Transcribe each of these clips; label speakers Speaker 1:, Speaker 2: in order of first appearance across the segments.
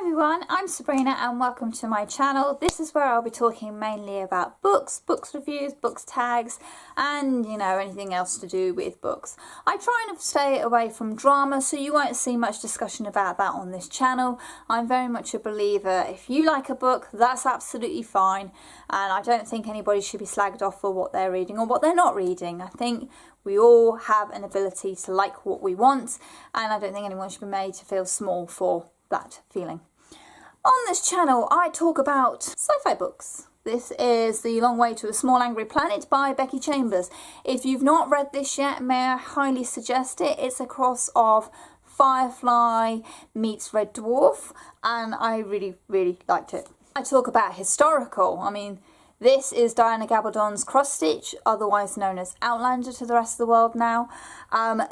Speaker 1: everyone, I'm Sabrina and welcome to my channel. This is where I'll be talking mainly about books, books reviews, books tags and anything else to do with books. I try and stay away from drama, so you won't see much discussion about that on this channel. I'm very much a believer, if you like a book, that's absolutely fine, and I don't think anybody should be slagged off for what they're reading or what they're not reading. I think we all have an ability to like what we want, and I don't think anyone should be made to feel small for that feeling. On this channel I talk about sci-fi books. This is The Long Way to a Small Angry Planet by Becky Chambers. If you've not read this yet, may I highly suggest it. It's a cross of Firefly meets Red Dwarf, and I really liked it. I talk about historical. This is Diana Gabaldon's Cross Stitch, otherwise known as Outlander to the rest of the world now.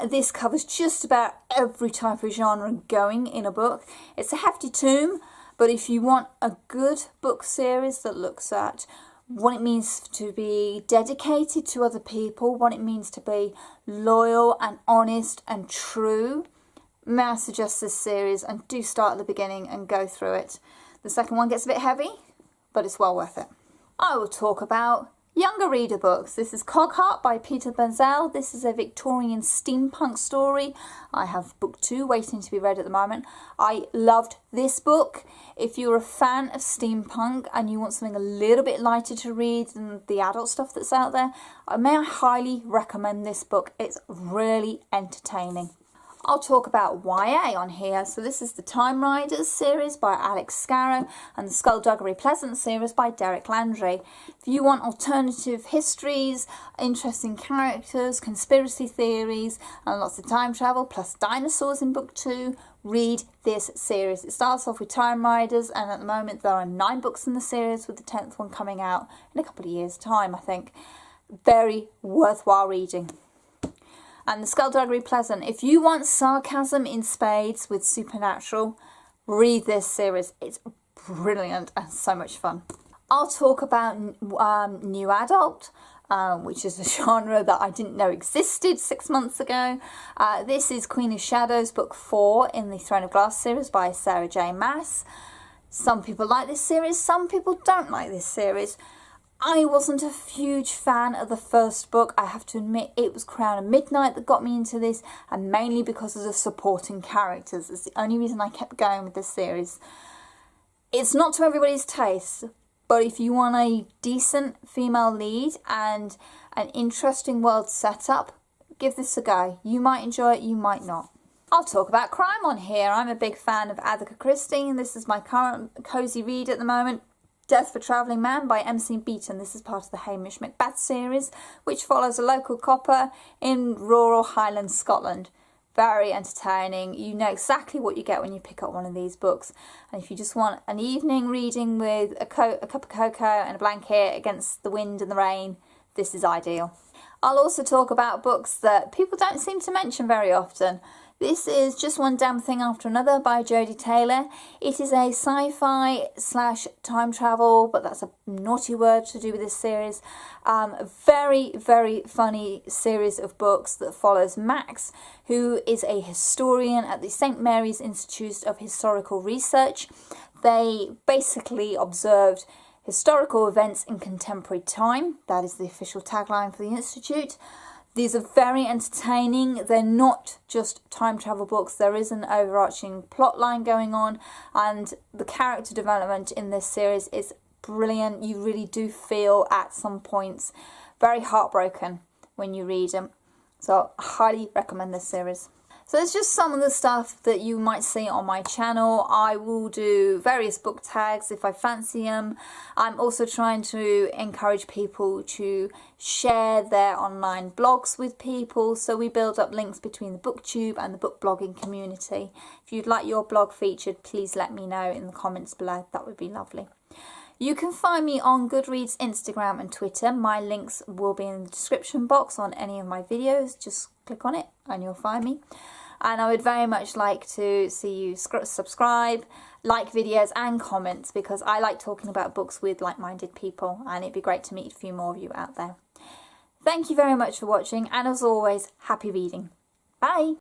Speaker 1: This covers just about every type of genre going in a book. It's a hefty tome, but if you want a good book series that looks at what it means to be dedicated to other people, what it means to be loyal and honest and true, may I suggest this series, and do start at the beginning and go through it. The second one gets a bit heavy, but it's well worth it. I will talk about younger reader books. This is Cogheart by Peter Benzel. This is a Victorian steampunk story. I have book 2 waiting to be read at the moment. I loved this book. If you're a fan of steampunk and you want something a little bit lighter to read than the adult stuff that's out there, may I highly recommend this book. It's really entertaining. I'll talk about YA on here. So this is the Time Riders series by Alex Scarrow and the Skullduggery Pleasant series by Derek Landry. If you want alternative histories, interesting characters, conspiracy theories and lots of time travel plus dinosaurs in book 2, read this series. It starts off with Time Riders, and at the moment there are 9 books in the series, with the 10th one coming out in a couple of years' time, I think. Very worthwhile reading. And the Skullduggery Pleasant. If you want sarcasm in spades with supernatural, read this series. It's brilliant and so much fun. I'll talk about new adult, which is a genre that I didn't know existed 6 months ago. This is Queen of Shadows, book 4 in the Throne of Glass series by Sarah J. Maas. Some people like this series, some people don't like this series. I wasn't a huge fan of the first book. I have to admit, it was Crown of Midnight that got me into this, and mainly because of the supporting characters. It's the only reason I kept going with this series. It's not to everybody's taste, but if you want a decent female lead and an interesting world setup, give this a go. You might enjoy it, you might not. I'll talk about crime on here. I'm a big fan of Agatha Christie, and this is my current cosy read at the moment. Death for Travelling Man by MC Beaton. This is part of the Hamish Macbeth series, which follows a local copper in rural Highlands, Scotland. Very entertaining. You know exactly what you get when you pick up one of these books. And if you just want an evening reading with a cup of cocoa and a blanket against the wind and the rain, this is ideal. I'll also talk about books that people don't seem to mention very often. This is Just One Damn Thing After Another by Jodie Taylor. It is a sci-fi / time travel, but that's a naughty word to do with this series. Very funny series of books that follows Max, who is a historian at the St. Mary's Institute of Historical Research. They basically observed historical events in contemporary time. That is the official tagline for the Institute. These are very entertaining. They're not just time travel books. There is an overarching plot line going on, and the character development in this series is brilliant. You really do feel at some points very heartbroken when you read them. So I highly recommend this series. So it's just some of the stuff that you might see on my channel. I will do various book tags if I fancy them. I'm also trying to encourage people to share their online blogs with people, so we build up links between the BookTube and the book blogging community. If you'd like your blog featured, please let me know in the comments below. That would be lovely. You can find me on Goodreads, Instagram and Twitter. My links will be in the description box on any of my videos. Just click on it and you'll find me. And I would very much like to see you subscribe, like videos and comments, because I like talking about books with like-minded people, and it'd be great to meet a few more of you out there. Thank you very much for watching, and as always, happy reading. Bye!